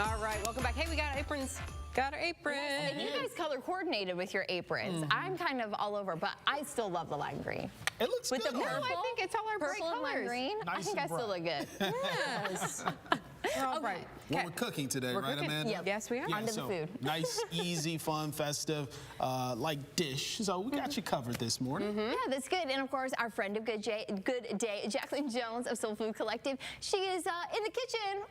All right, welcome back. Hey, we got aprons. Got our apron. Yes, and you guys color coordinated with your aprons. I'm kind of all over, but I still love the lime green. It looks with good. the purple, I think it's all our bright purple and colors. lime green. Nice I think and I still look good. Yes. We're all right. Well, we're cooking today, right, cooking. Amanda? Yep. Yes, we are. Yeah, Onto so the food. Nice, easy, fun, festive, like dish. So we got you covered this morning. Yeah, that's good. And of course, our friend of Good Day, Jacqueline Jones of Soul Food Collective. She is in the kitchen.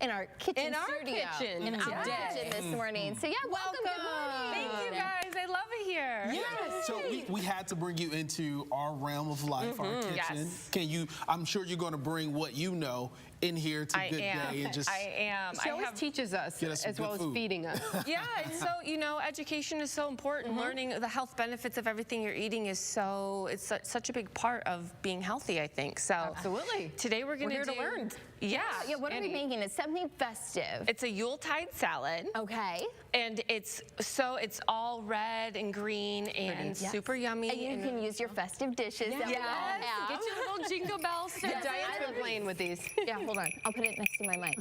In our kitchen In our studio. kitchen In our today. kitchen this morning. So yeah, welcome. Good morning. Thank you guys. I love it here. Yeah. So we had to bring you into our realm of life, our kitchen. Yes. Can you? I'm sure you're going to bring what you know in here to Good Day and just. I am. She always teaches us Get us some as well good as food. feeding us. Yeah, and so, you know, education is so important. Learning the health benefits of everything you're eating is it's such a big part of being healthy, I think. So Absolutely. Today we're going We're here to learn. Yeah. Yeah, what are we making? It's something festive. It's a Yuletide salad. Okay. And it's all red and green and Yes. super yummy. And you can use your festive dishes that we all Yes. have. Get your little jingle bells. Yes, Diane's been playing with these. Yeah, hold on. I'll put it next to my mic.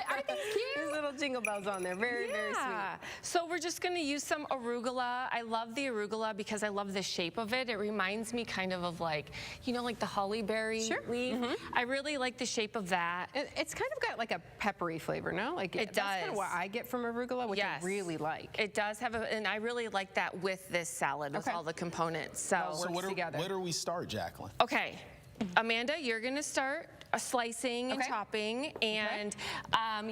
Aren't these cute? These little jingle bells on there. Very, very sweet. So we're just going to use some arugula. I love the arugula because I love the shape of it. It reminds me kind of like, you know, like the holly berry leaf. I really like the shape of that. It's kind of got like a peppery flavor, no? Like It That's kind does. of what I get from arugula, which Yes. I really like. It does have and I really like that with this salad, with Okay. all the components. So So works together. where do we start, Jacqueline? okay, Amanda, you're going to start slicing and Okay. chopping, and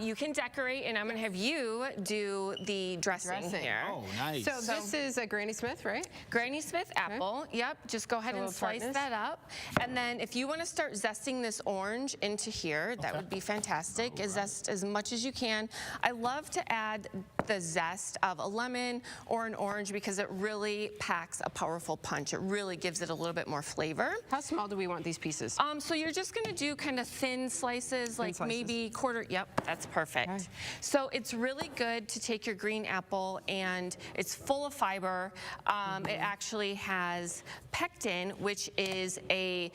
you can decorate, and I'm going to have you do the dressing here. Oh, nice. So this is a Granny Smith, right? Granny Smith apple, yep, just go ahead and little slice tartness. that up. And then if you want to start zesting this orange into here, that would be fantastic. Zest as much as you can. I love to add the zest of a lemon or an orange because it really packs a powerful punch. It really gives it a little bit more flavor. How small do we want these pieces? So you're just going to do kind of thin slices, like slices. maybe quarter. Yep, that's perfect. Okay. So it's really good to take your green apple, and it's full of fiber. It actually has pectin, which is a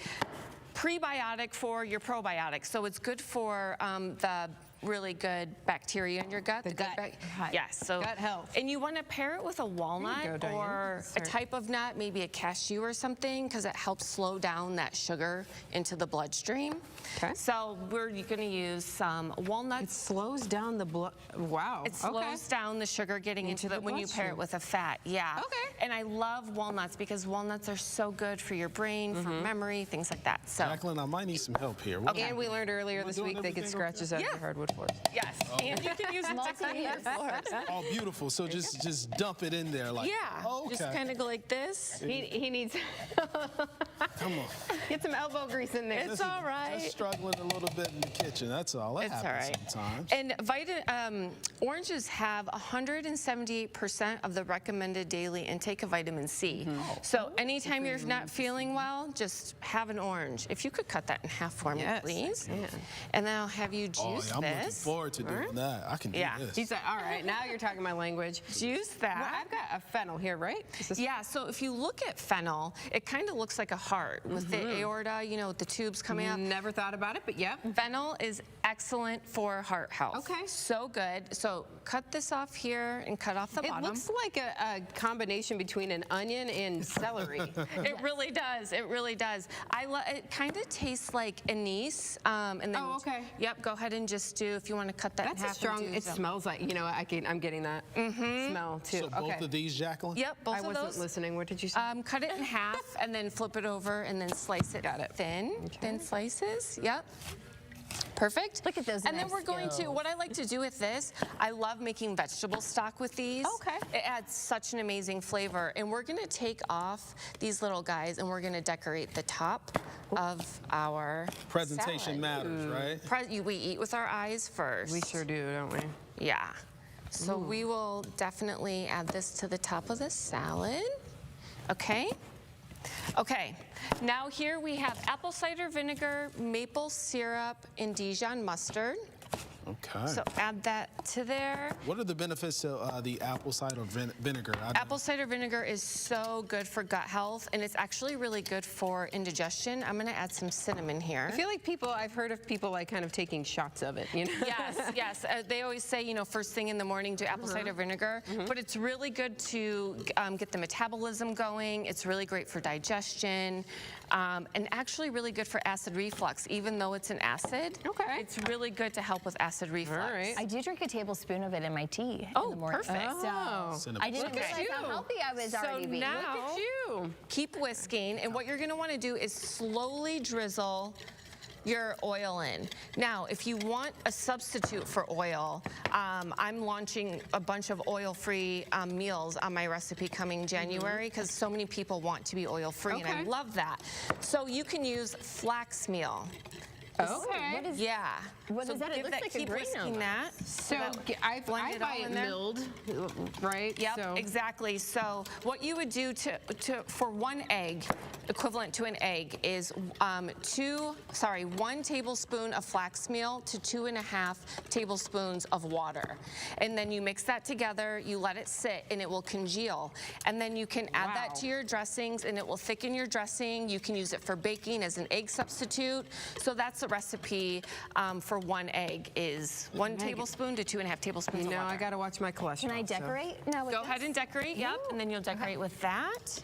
prebiotic for your probiotics. So it's good for the really good bacteria in your gut. The gut health. Yes. So Gut health. And you want to pair it with a walnut go, Diane. or a Start. type of nut, maybe a cashew or something, because it helps slow down that sugar into the bloodstream. Okay. So we're going to use some It walnuts. slows down the blood. Wow. It slows down the sugar getting into the when you pair it bloodstream. with a fat. Yeah. Okay. And I love walnuts because walnuts are so good for your brain, for memory, things like that. So Jacqueline, I might need some help here. And we learned earlier We're this doing week they get everything scratches out of Yeah. the hardwood floors. yes, and you can use it to clean your floors. Oh, beautiful. So just dump it in there like. Yeah. Oh, okay. Just kind of go like this. He needs Come on. get some elbow grease in there. It's all right. Just struggling a little bit in the kitchen. That's all. That It's all happens right. sometimes. And oranges have 178% of the recommended daily intake of vitamin C. So anytime you're not feeling well, just have an orange. If you could cut that in half for me, Yes, I please. can. And then I'll have you Oh, juice yeah, I'm looking this. forward to doing that. I can do Yeah. this. He's like, all right, now you're talking my language. Juice that. Well, I've got a fennel here, right? Is this- Yeah, so if you look at fennel, it kind of looks like a heart with the aorta, you know, with the tubes coming up. Never thought about it, but yep. Fennel is excellent for heart health. Okay. So good. So cut this off here and cut off the It bottom. looks like a combination between an onion and celery. It really does. It really does. It kind of tastes like anise. And then, Oh, okay. Yep. Go ahead and just do if you want to cut that That's in a half. strong. and do It some- smells like I'm getting that smell too. So both okay. of these, Jacqueline? Yep. Both I of wasn't those. listening. What did you say? Cut it in half and then flip it over and then slice it. Got it. Thin. Thin slices. Yep. Perfect. Look at those And then nice we're going to, skills. what I like to do with this, I love making vegetable stock with these. Okay. It adds such an amazing flavor. And we're going to take off these little guys and we're going to decorate the top of our Presentation salad. matters, right? We eat with our eyes first. We sure do, don't we? Yeah. So we will definitely add this to the top of the salad. Okay. Okay. Now here we have apple cider vinegar, maple syrup, and Dijon mustard. Okay. So add that to there. What are the benefits to the apple cider vinegar? Apple cider vinegar is so good for gut health, and it's actually really good for indigestion. I'm going to add some cinnamon here. I feel like I've heard of people like kind of taking shots of it, you know? Yes, yes. They always say, you know, first thing in the morning, do apple cider vinegar. But it's really good to get the metabolism going. It's really great for digestion, and actually really good for acid reflux. Even though it's an acid, Okay. it's really good to help with acid reflux. All right. I do drink a tablespoon of it in my tea in the morning. Perfect. Oh. So I didn't realize how healthy I was already being. now, Look at you. keep whisking, and what you're going to want to do is slowly drizzle your oil in. Now, if you want a substitute for oil, I'm launching a bunch of oil-free meals on my recipe coming January because so many people want to be oil-free, and I Okay. love that. So you can use flax meal. Okay. What is Yeah. What so is that? It give looks like a keep grain whisking that. So I blend it buy all it in there. milled, right? Yep, So, exactly. So what you would do for one egg, equivalent to an egg, is 1 tablespoon of flax meal to 2.5 tablespoons of water. And then you mix that together, you let it sit, and it will congeal. And then you can add that to your dressings, and it will thicken your dressing. You can use it for baking as an egg substitute. So that's the recipe for one egg is 1 tablespoon to 2.5 tablespoons of now water. I got to watch my cholesterol. Can I decorate now with Go ahead and decorate, yep, and then you'll decorate with that.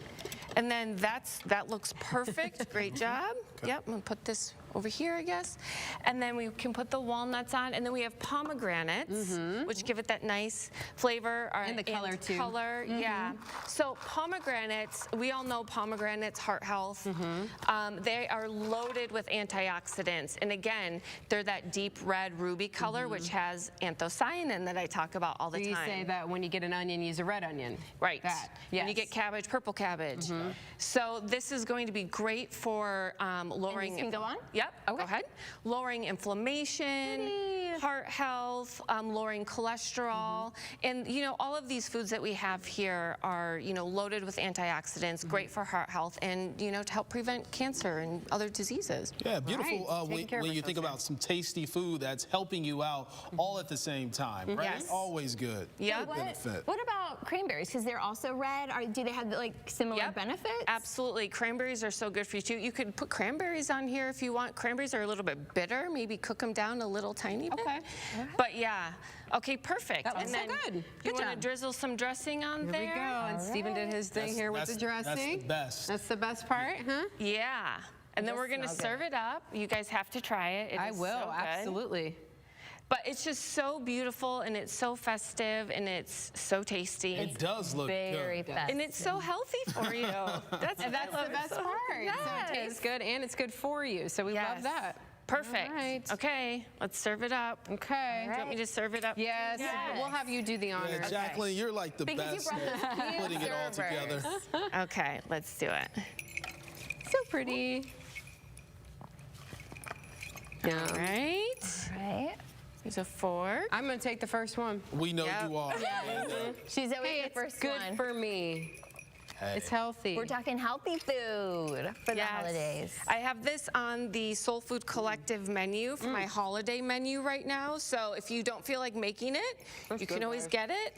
And then that looks perfect. Great job. Yep, I'm gonna put this over here, I guess. And then we can put the walnuts on, and then we have pomegranates, which give it that nice flavor. And the color, too. Color, yeah. So pomegranates, we all know pomegranates, heart health. They are loaded with antioxidants, and again, they're that deep red ruby color, which has anthocyanin that I talk about all the So you time. say that when you get an onion, use a red onion. Right. That. When you Yes. get cabbage, purple cabbage. So this is going to be great for lowering. can go on? Yep. Okay. Go ahead. Lowering inflammation, heart health, lowering cholesterol, and you know all of these foods that we have here are loaded with antioxidants, great for heart health, and to help prevent cancer and other diseases. Yeah, beautiful. Right. Taking care of When you think ourselves about some tasty food that's helping you out all at the same time, right? Yes. Always good. Yep. Benefit. What about cranberries? Because they're also red. Do they have like similar Yep, benefits? absolutely. Cranberries are so good for you too. You could put cranberries on here if you want. Cranberries are a little bit bitter. Maybe cook them down a little tiny bit. Okay. But yeah. Okay, perfect. That was and so then good. You Good want to job. drizzle some dressing on Here there? we go. And Stephen did his thing here with the That's dressing. the best. That's the best part, huh? Yeah. And then It we're does going to smell serve it up. You guys have to try it. It I is will, so good. absolutely. But it's just so beautiful, and it's so festive, and it's so tasty. It does look Very good. fast. And it's so healthy for you. That's And that's the best part. Yes. So it tastes good and it's good for you. So we love Yes. that. Perfect. All right. Okay, let's serve it up. Okay. Do you want me to serve it up? Yes. We'll have you do the Yeah, honors. Jacqueline, you're like the Because you best brought at the putting it all servers. together. Okay, let's do it. So pretty. All Yeah. right. Right. There's a fork. I'm going to take the first one. We know Yep. you are. She's always Hey, the it's first good one. for me. Hey. It's healthy. We're talking healthy food for the holidays. I have this on the Soul Food Collective menu for my holiday menu right now. So if you don't feel like making it, you can good, always guys. get it.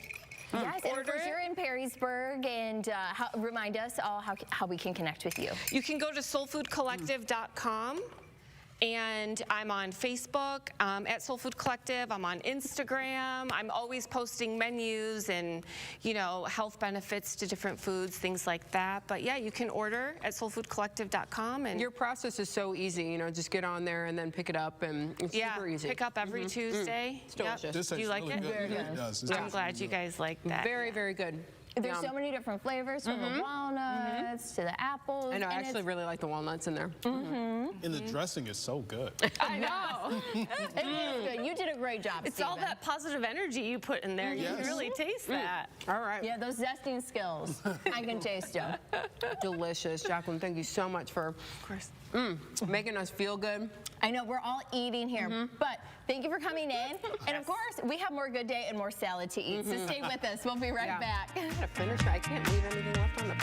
Yes, and of Order course it. you're in Perrysburg, and remind us all how we can connect with you. You can go to soulfoodcollective.com. And I'm on Facebook at Soul Food Collective. I'm on Instagram. I'm always posting menus and, health benefits to different foods, things like that. But yeah, you can order at soulfoodcollective.com. And Your process is so easy, just get on there and then pick it up, and it's yeah, super easy. pick up every Tuesday. It's delicious. This Do you tastes like really it? good. Very Yeah, good. it does. It's I'm really glad you good. guys like that. Very, very good. There's Yum. so many different flavors, from the walnuts to the apples. I know, I and actually it's- really like the walnuts in there. And the dressing is so good. I know. it is good. You did a great job, It's all Stephen. that positive energy you put in there. You can Yes. really taste that. All right. Yeah, those zesting skills. I can taste them. Delicious. Jacqueline, thank you so much for Of course. making us feel good. I know we're all eating here, but thank you for coming in. And of course, we have more Good Day and more salad to eat. So stay with us. We'll be right Yeah. back. I gotta finish it. I can't leave anything left on the plate.